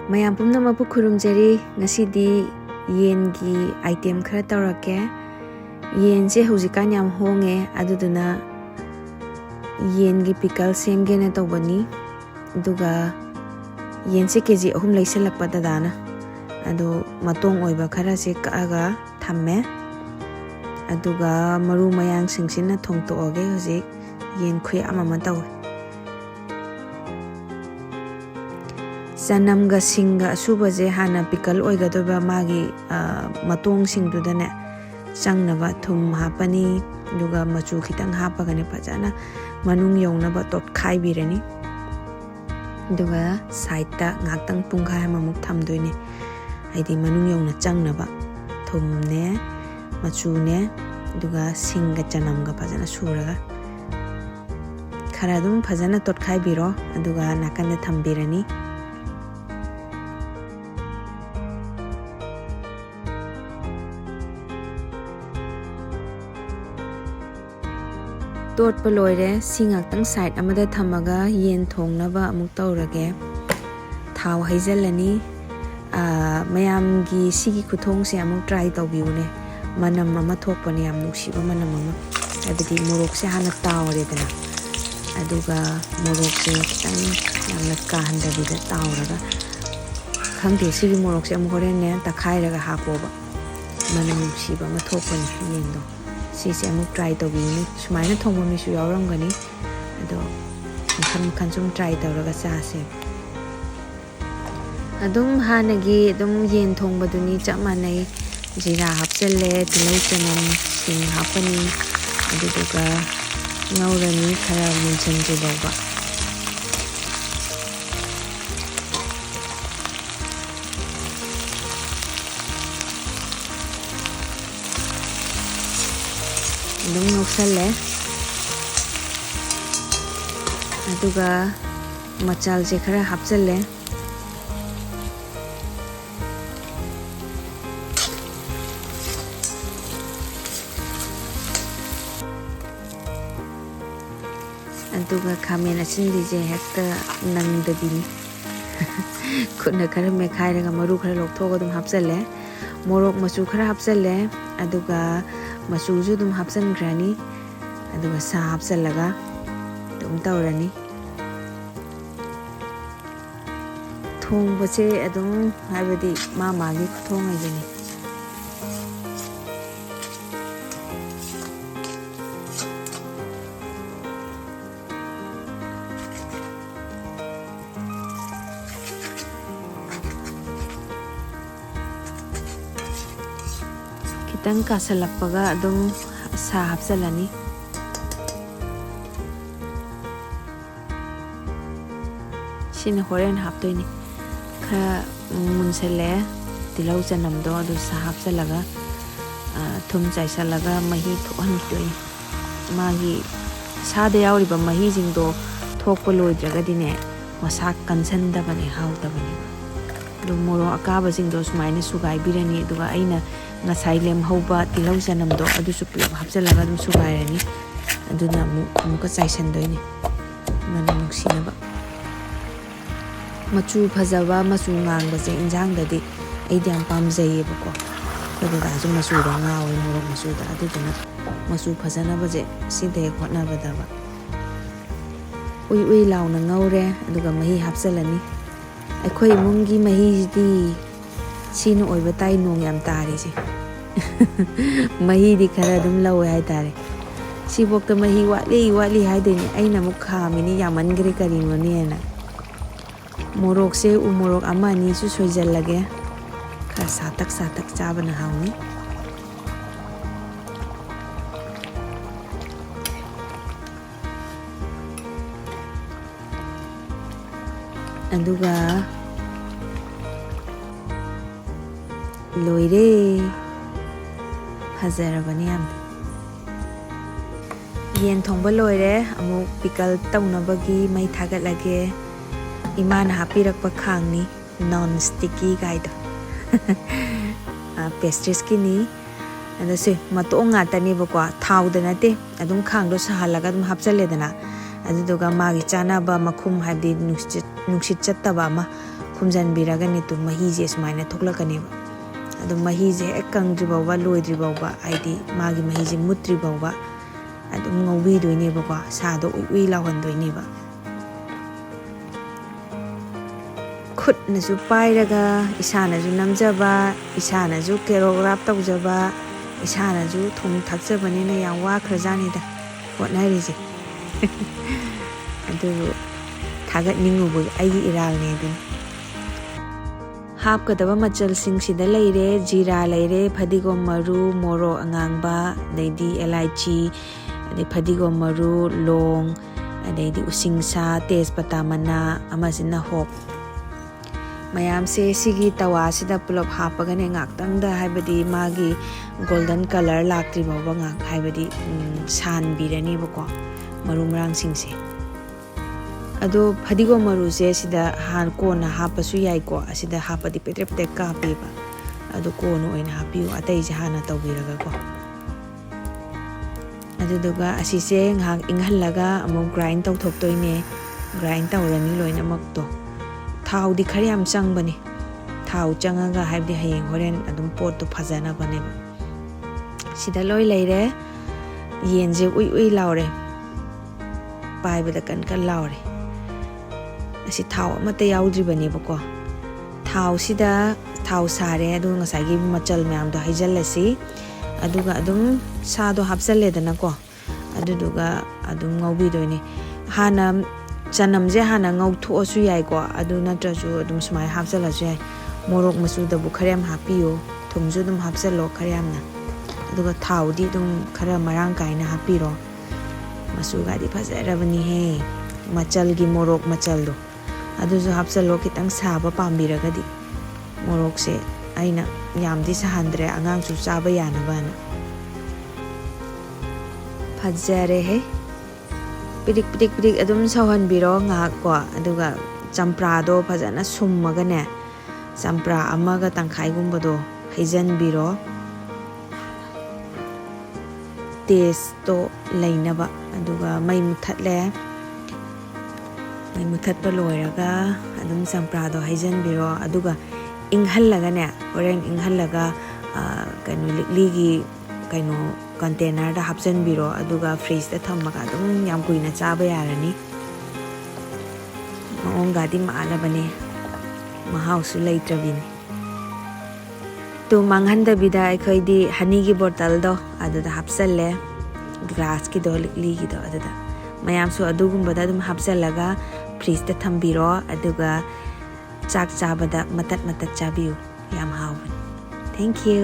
ꯃꯌꯥꯝ ꯄꯨꯝꯅꯃꯛꯄꯨ ꯈꯨꯔꯨꯝꯖꯔꯤ ꯉꯁꯤꯗꯤ ꯌꯦꯟꯒꯤ ꯑꯥꯏꯇꯦꯝ ꯈꯔ ꯇꯧꯔꯛꯀꯦ ꯌꯦꯟꯁꯦ ꯍꯧꯖꯤꯛꯀꯥꯟ ꯌꯥꯝ ꯍꯣꯡꯉꯦ ꯑꯗꯨꯗꯨꯅ ꯌꯦꯟꯒꯤ ꯄꯤꯀꯜ ꯁꯦꯝꯒꯦꯅ ꯇꯧꯕꯅꯤ ꯑꯗꯨꯒ ꯌꯦꯟꯁꯦ KG 3 ꯂꯩꯁꯜꯂꯛꯄ ꯗꯗꯥꯅ ꯑꯗꯣ ꯃꯇꯣꯡ ꯑꯣꯏꯕ ꯈꯔꯁꯦ ꯀꯛꯑꯒ ꯊꯝꯃꯦ ꯑꯗꯨꯒ ꯃꯔꯨ ꯃꯌꯥꯡꯁꯤꯡꯁꯤꯅ ꯊꯣꯡꯇꯣꯛꯑꯒꯦ ꯍꯧꯖꯤꯛ ꯌꯦꯟ ꯈꯨꯌꯥꯝ ꯑꯃ ꯇꯧꯋꯦ ꯆꯅꯝꯒ ꯁꯤꯡꯒ ꯑꯁꯨꯕꯁꯦ ꯍꯥꯟꯅ ꯄꯤꯀꯜ ꯑꯣꯏꯒꯗꯣꯏꯕ ꯃꯥꯒꯤ ꯃꯇꯣꯡꯁꯤꯡꯗꯨꯗꯅꯦ ꯆꯪꯅꯕ ꯊꯨꯝ ꯍꯥꯞꯄꯅꯤ ꯑꯗꯨꯒ ꯃꯆꯨ ꯈꯤꯇꯪ ꯍꯥꯞꯄꯒꯅꯦ ꯐꯖꯅ ꯃꯅꯨꯡ ꯌꯧꯅꯕ ꯇꯣꯠꯈꯥꯏꯕꯤꯔꯅꯤ ꯑꯗꯨꯒ ꯁꯥꯏꯗꯇ ꯉꯥꯛꯇꯪ ꯄꯨꯡꯈꯥꯏ ꯑꯃꯃꯨꯛ ꯊꯝꯗꯣꯏꯅꯦ ꯍꯥꯏꯗꯤ ꯃꯅꯨꯡ ꯌꯧꯅ ꯆꯪꯅꯕ ꯊꯨꯝꯅꯦ ꯃꯆꯨꯅꯦ ꯑꯗꯨꯒ ꯁꯤꯡꯒ ꯆꯅꯝꯒ ꯐꯖꯅ ꯁꯨꯔꯒ ꯈꯔ ꯑꯗꯨꯝ ꯐꯖꯅ ꯇꯣꯠꯈꯥꯏꯕꯤꯔꯣ ꯑꯗꯨꯒ ꯅꯥꯀꯟꯗ ꯊꯝꯕꯤꯔꯅꯤ ꯇꯣꯠꯄ ꯂꯣꯏꯔꯦ ꯁꯤ ꯉꯥꯛꯇꯪ ꯁꯥꯏꯗ ꯑꯃꯗ ꯊꯝꯃꯒ ꯌꯦꯟ ꯊꯣꯡꯅꯕ ꯑꯃꯨꯛ ꯇꯧꯔꯒꯦ ꯊꯥꯎ ꯍꯩꯖꯤꯜꯂꯅꯤ ꯃꯌꯥꯝꯒꯤ ꯁꯤꯒꯤ ꯈꯨꯊꯣꯡꯁꯦ ꯑꯃꯨꯛ ꯇ꯭ꯔꯥꯏ ꯇꯧꯕꯤꯌꯨꯅꯦ ꯃꯅꯝ ꯑꯃ ꯊꯣꯛꯄꯅꯦ ꯌꯥꯝ ꯅꯨꯡꯁꯤꯕ ꯃꯅꯝ ꯑꯃ ꯍꯥꯏꯕꯗꯤ ꯃꯣꯔꯣꯛꯁꯦ ꯍꯥꯟꯅ ꯇꯥꯎꯔꯦꯗꯅ ꯑꯗꯨꯒ ꯃꯣꯔꯣꯛꯁꯦ ꯈꯤꯇꯪ ꯌꯥꯝꯅ ꯀꯥꯍꯟꯗꯕꯤꯗ ꯇꯥꯎꯔꯒ ꯈꯪꯗꯦ ꯁꯤꯒꯤ ꯃꯣꯔꯣꯛꯁꯦ ꯑꯃꯨꯛ ꯍꯣꯔꯦꯟꯅꯦ ꯇꯛꯈꯥꯏꯔꯒ ꯍꯥꯞꯄꯣꯕ ꯃꯅꯝ ꯅꯨꯡꯁꯤꯕ ꯑꯃ ꯊꯣꯛꯄꯅꯤ ꯌꯦꯟꯗꯣ ꯁꯤꯁꯦ ꯑꯃꯨꯛ ꯇ꯭ꯔꯥꯏ ꯇꯧꯕꯤꯌꯨꯅꯦ ꯁꯨꯃꯥꯏꯅ ꯊꯣꯡꯕ ꯃꯤꯁꯨ ꯌꯥꯎꯔꯝꯒꯅꯤ ꯑꯗꯣ ꯃꯈꯟ ꯃꯈꯟ ꯁꯨꯝ ꯇ꯭ꯔꯥꯏ ꯇꯧꯔꯒ ꯆꯥꯁꯦ ꯑꯗꯨꯝ ꯍꯥꯟꯅꯒꯤ ꯑꯗꯨꯝ ꯌꯦꯟ ꯊꯣꯡꯕꯗꯨꯅꯤ ꯆꯞ ꯃꯥꯟꯅꯩ ꯖꯤꯔꯥ ꯍꯥꯞꯆꯜꯂꯦ ꯇꯤꯜꯍꯧ ꯆꯅꯝ ꯁꯤꯡ ꯍꯥꯞꯄꯅꯤ ꯑꯗꯨꯗꯨꯒ ꯉꯧꯔꯅꯤ ꯈꯔ ꯃꯨꯟꯁꯤꯟꯗ꯭ꯔꯤꯐꯥꯎꯕ ꯑꯗꯨꯝ ꯉꯧꯁꯜꯂꯦ ꯑꯗꯨꯒ ꯃꯆꯜꯁꯦ ꯈꯔ ꯍꯥꯞꯆꯜꯂꯦ ꯑꯗꯨꯒ ꯈꯥꯃꯦꯟ ꯑꯁꯤꯟꯕꯤꯁꯦ ꯍꯦꯛꯇ ꯅꯪꯗꯕꯤꯅꯤ ꯈꯨꯠꯅ ꯈꯔ ꯃꯦꯠꯈꯥꯏꯔꯒ ꯃꯔꯨ ꯈꯔ ꯂꯧꯊꯣꯛꯑꯒ ꯑꯗꯨꯝ ꯍꯥꯞꯆꯜꯂꯦ ꯃꯣꯔꯣꯛ ꯃꯆꯨ ꯈꯔ ꯍꯥꯞꯆꯜꯂꯦ ꯑꯗꯨꯒ ꯃꯆꯨꯁꯨ ꯑꯗꯨꯝ ꯍꯥꯞꯆꯟꯈ꯭ꯔꯅꯤ ꯑꯗꯨꯒ ꯁꯥ ꯍꯥꯞꯆꯜꯂꯒ ꯑꯗꯨꯝ ꯇꯧꯔꯅꯤ ꯊꯣꯡꯕꯁꯦ ꯑꯗꯨꯝ ꯍꯥꯏꯕꯗꯤ ꯃꯥꯒꯤ ꯈꯨꯊꯣꯡ ꯍꯥꯏꯗꯨꯅꯤ खितंग कासलक्पगा अदुम सा हापचलनी सिन होरेन हापतोइनी खरा मुनसले तिलौ चनमदो अदु सा हापचलगा थुम चाइसलगा मही थोहनतोइ मागी सादे यावरिबा मही जिंगदो थोकप लोइद्रगदिने मसा कन्सनदबने हाउदबने दो मोरो अकाबा जिंगदो सुमाइने सुगाइ बिरनी दुगा अइना ngasai lem hauba tilau janamdo adusu pulap hapjalaga adum sugairani aduna amuka chaisandoini mana nungsinaba machu phajaba machu ngangbase injang dadi aidi am pamjayebako koduda ju machu da ngawe morok machu da aduduna machu phajanaba je side hotnaba daba ui launa ngaure aduga mahi hapjalani aikhoi mungi mahi di sino oiba tai nong yam tari je mahi di khara dum lawe hai tare si bokta mahi wali hai deni aina muk khamini yaman gre karino ne na morok se u morok ama ni su soijal lage kha satak chabana hauni aduga loire फजरबनी याम येन थोंबा लोइरे अमुक pickle तौनबगी मै थागतलगे इमान हापिरकपा खांगनी non sticky guide pastries किनी अदसे मतों ngatanibako थाउदा नते अदुम खांगदो सहालगा अदुम हापचलेदना अदुदुगा मागी चानाबा मखुम हाबदि नुसित चत्तबा मा ꯈꯨꯝꯖꯟꯕꯤꯔꯒꯅꯦ two ꯃꯍꯤꯁꯦ ꯁꯨꯃꯥꯏꯅ ꯊꯣꯛꯂꯛꯀꯅꯦꯕ ꯑꯗꯨ ꯃꯍꯤꯁꯦ ꯍꯦꯛ ꯀꯪꯗ꯭ꯔꯤ ꯐꯥꯎꯕ ꯂꯣꯏꯗ꯭ꯔꯤ ꯐꯥꯎꯕ ꯍꯥꯏꯗꯤ ꯃꯥꯒꯤ ꯃꯍꯤꯁꯦ ꯃꯨꯠꯇ꯭ꯔꯤ ꯐꯥꯎꯕ ꯑꯗꯨꯝ ꯉꯧꯕꯤꯗꯣꯏꯅꯦꯕꯀꯣ ꯁꯥꯗꯣ ꯎꯏ ꯎꯏ ꯂꯥꯎꯍꯟꯗꯣꯏꯅꯦꯕ ꯈꯨꯠꯅꯁꯨ ꯄꯥꯏꯔꯒ ꯏꯁꯥꯅꯁꯨ ꯅꯝꯖꯕ ꯏꯁꯥꯅꯁꯨ ꯀꯦꯔꯣꯒ꯭ꯔꯥꯐ ꯇꯧꯖꯕ ꯏꯁꯥꯅꯁꯨ ꯊꯨꯝ ꯊꯥꯛꯆꯕꯅꯤꯅ ꯌꯥꯝ ꯋꯥꯈ꯭ꯔꯖꯥꯠꯅꯤꯗ ꯍꯣꯠꯅꯔꯤꯁꯦ ꯑꯗꯨꯕꯨ ꯊꯥꯒꯠꯅꯤꯡꯉꯨꯕ ꯑꯩꯒꯤ ꯏꯔꯥꯜꯅꯦ ꯑꯗꯨꯅꯤ ꯍꯥꯞꯀꯗꯕ ꯃꯆꯜꯁꯤꯡꯁꯤꯗ ꯂꯩꯔꯦ ꯖꯤꯔꯥ ꯂꯩꯔꯦ ꯐꯗꯤꯒꯣꯝ ꯃꯔꯨ ꯃꯣꯔꯣꯛ ꯑꯉꯥꯡꯕ ꯑꯗꯩꯗꯤ ꯑꯦꯂꯥꯏꯆꯤ ꯑꯗꯩ ꯐꯗꯤꯒꯣꯝ ꯃꯔꯨ ꯂꯣꯡ ꯑꯗꯩꯗꯤ ꯎꯁꯤꯡꯁꯥ ꯇꯦꯖꯄꯇꯥ ꯃꯅꯥ ꯑꯃꯁꯤꯅ ꯍꯣꯞ ꯃꯌꯥꯝꯁꯦ ꯁꯤꯒꯤ ꯇꯋꯥꯁꯤꯗ ꯄꯨꯂꯞ ꯍꯥꯞꯄꯒꯅꯦ ꯉꯥꯛꯇꯪꯗ ꯍꯥꯏꯕꯗꯤ ꯃꯥꯒꯤ ꯒꯣꯜꯗꯟ ꯀꯂꯔ ꯂꯥꯛꯇ꯭ꯔꯤ ꯐꯥꯎꯕ ꯉꯥꯛ ꯍꯥꯏꯕꯗꯤ ꯁꯥꯟꯕꯤꯔꯅꯦꯕꯀꯣ ꯃꯔꯨ ꯃꯔꯥꯡꯁꯤꯡꯁꯦ ꯑꯗꯣ ꯐꯗꯤꯒꯣꯝ ꯃꯔꯨꯁꯦ ꯁꯤꯗ ꯀꯣꯟꯅ ꯍꯥꯞꯄꯁꯨ ꯌꯥꯏꯀꯣ ꯑꯁꯤꯗ ꯍꯥꯞꯄꯗꯤ ꯄꯦꯇ꯭ꯔꯦꯛ ꯄꯦꯇ꯭ꯔꯦꯛ ꯀꯥꯞꯄꯦꯕ ꯑꯗꯣ ꯀꯣꯟꯅ ꯑꯣꯏꯅ ꯍꯥꯞꯄꯤꯌꯨ ꯑꯇꯩꯁꯦ ꯍꯥꯟꯅ ꯇꯧꯕꯤꯔꯒꯀꯣ ꯑꯗꯨꯗꯨꯒ ꯑꯁꯤꯁꯦ ꯉꯥꯏꯍꯥꯛ ꯏꯪꯍꯜꯂꯒ ꯑꯃꯨꯛ ꯒ꯭ꯔꯥꯏꯟ ꯇꯧꯊꯣꯛꯇꯣꯏꯅꯦ ꯒ꯭ꯔꯥꯏꯟ ꯇꯧꯔꯅꯤ ꯂꯣꯏꯅꯃꯛꯇꯣ ꯊꯥꯎꯗꯤ ꯈꯔ ꯌꯥꯝ ꯆꯪꯕꯅꯦ ꯊꯥꯎ ꯆꯪꯉꯒ ꯍꯥꯏꯕꯗꯤ ꯍꯌꯦꯡ ꯍꯣꯔꯦꯟ ꯑꯗꯨꯝ ꯄꯣꯠꯇꯣ ꯐꯖꯅꯕꯅꯦꯕ ꯁꯤꯗ ꯂꯣꯏ ꯂꯩꯔꯦ ꯌꯦꯟꯁꯦ ꯎꯏ ꯎꯏ ꯂꯥꯎꯔꯦ ꯄꯥꯏꯕꯗ ꯀꯟ ꯀꯟ ꯂꯥꯎꯔꯦ ꯑꯁꯤ ꯊꯥꯎ ꯑꯃꯠꯇ ꯌꯥꯎꯗ꯭ꯔꯤꯕꯅꯦꯕꯀꯣ ꯊꯥꯎꯁꯤꯗ ꯊꯥꯎ ꯁꯥꯔꯦ ꯑꯗꯨꯒ ꯉꯁꯥꯏꯒꯤ ꯃꯆꯜ ꯃꯌꯥꯝꯗꯣ ꯍꯩꯖꯤꯜꯂꯁꯤ ꯑꯗꯨꯒ ꯑꯗꯨꯝ ꯁꯥꯗꯣ ꯍꯥꯞꯆꯜꯂꯦꯗꯅꯀꯣ ꯑꯗꯨꯗꯨꯒ ꯑꯗꯨꯝ ꯉꯧꯕꯤꯗꯣꯏꯅꯦ ꯍꯥꯟꯅ ꯆꯅꯝꯁꯦ ꯍꯥꯟꯅ ꯉꯧꯊꯣꯛꯑꯁꯨ ꯌꯥꯏꯀꯣ ꯑꯗꯨ ꯅꯠꯇ꯭ꯔꯁꯨ ꯑꯗꯨꯝ ꯁꯨꯃꯥꯏꯅ ꯍꯥꯞꯆꯜꯂꯁꯨ ꯌꯥꯏ ꯃꯣꯔꯣꯛ ꯃꯆꯨꯗꯕꯨ ꯈꯔ ꯌꯥꯝ ꯍꯥꯞꯄꯤꯌꯣ ꯊꯨꯝꯁꯨ ꯑꯗꯨꯝ ꯍꯥꯞꯆꯜꯂꯣ ꯈꯔ ꯌꯥꯝꯅ ꯑꯗꯨꯒ ꯊꯥꯎꯗꯤ ꯑꯗꯨꯝ ꯈꯔ ꯃꯔꯥꯡ ꯀꯥꯏꯅ ꯍꯥꯞꯄꯤꯔꯣ ꯃꯆꯨꯒꯗꯤ ꯐꯖꯔꯕꯅꯤꯍꯦ ꯃꯆꯜꯒꯤ ꯃꯣꯔꯣꯛ ꯃꯆꯜꯗꯣ ꯑꯗꯨꯁꯨ ꯍꯥꯞꯆꯜꯂꯣ ꯈꯤꯇꯪ ꯁꯥꯕ ꯄꯥꯝꯕꯤꯔꯒꯗꯤ ꯃꯣꯔꯣꯛꯁꯦ ꯑꯩꯅ ꯌꯥꯝꯗꯤ ꯁꯥꯍꯟꯗ꯭ꯔꯦ ꯑꯉꯥꯡꯁꯨ ꯆꯥꯕ ꯌꯥꯅꯕꯅ ꯐꯖꯔꯦꯍꯦ ꯄꯤꯗꯤꯛ ꯄꯤꯗꯤꯛ ꯄꯤꯗꯤꯛ ꯑꯗꯨꯝ ꯁꯧꯍꯟꯕꯤꯔꯣ ꯉꯥꯏꯍꯥꯛꯀꯣ ꯑꯗꯨꯒ ꯆꯝꯄ꯭ꯔꯥꯗꯣ ꯐꯖꯅ ꯁꯨꯝꯃꯒꯅꯦ ꯆꯝꯄ꯭ꯔꯥ ꯑꯃꯒ ꯇꯪꯈꯥꯏꯒꯨꯝꯕꯗꯣ ꯍꯩꯖꯟꯕꯤꯔꯣ ꯇꯦꯁꯇꯣ ꯂꯩꯅꯕ ꯑꯗꯨꯒ ꯃꯩ ꯃꯨꯊꯠꯂꯦ ꯃꯩ ꯃꯨꯊꯠꯄ ꯂꯣꯏꯔꯒ ꯑꯗꯨꯝ ꯆꯝꯄ꯭ꯔꯥꯗꯣ ꯍꯩꯖꯟꯕꯤꯔꯣ ꯑꯗꯨꯒ ꯏꯪꯍꯜꯂꯒꯅꯦ ꯍꯣꯔꯦꯟ ꯏꯪꯍꯜꯂꯒ ꯀꯩꯅꯣ ꯂꯤꯛꯂꯤꯒꯤ ꯀꯩꯅꯣ ꯀꯟꯇꯦꯅꯔꯗ ꯍꯥꯞꯆꯟꯕꯤꯔꯣ ꯑꯗꯨꯒ ꯐ꯭ꯔꯤꯖꯇ ꯊꯝꯃꯒ ꯑꯗꯨꯝ ꯌꯥꯝ ꯀꯨꯏꯅ ꯆꯥꯕ ꯌꯥꯔꯅꯤ ꯃꯑꯣꯡꯒꯗꯤ ꯃꯥꯜꯂꯕꯅꯦ ꯃꯍꯥꯎꯁꯨ ꯂꯩꯇ꯭ꯔꯕꯤꯅꯤ ꯇꯨ ꯃꯥꯡꯍꯟꯗꯕꯤꯗ ꯑꯩꯈꯣꯏꯗꯤ ꯍꯅꯤꯒꯤ ꯕꯣꯇꯜꯗꯣ ꯑꯗꯨꯗ ꯍꯥꯞꯆꯜꯂꯦ ꯒ꯭ꯂꯥꯁꯀꯤꯗꯣ ꯂꯤꯛꯂꯤꯒꯤꯗꯣ ꯑꯗꯨꯗ ꯃꯌꯥꯝꯁꯨ ꯑꯗꯨꯒꯨꯝꯕꯗ ꯑꯗꯨꯝ ꯍꯥꯞꯆꯜꯂꯒ ꯐ꯭ꯔꯤꯖꯇ ꯊꯝꯕꯤꯔꯣ ꯑꯗꯨꯒ ꯆꯥꯛ ꯆꯥꯕꯗ ꯃꯇꯠ ꯃꯇꯠ ꯆꯥꯕꯤꯌꯨ ꯌꯥꯝ ꯍꯥꯎꯕꯅꯤ ꯊꯦꯡꯛ ꯌꯨ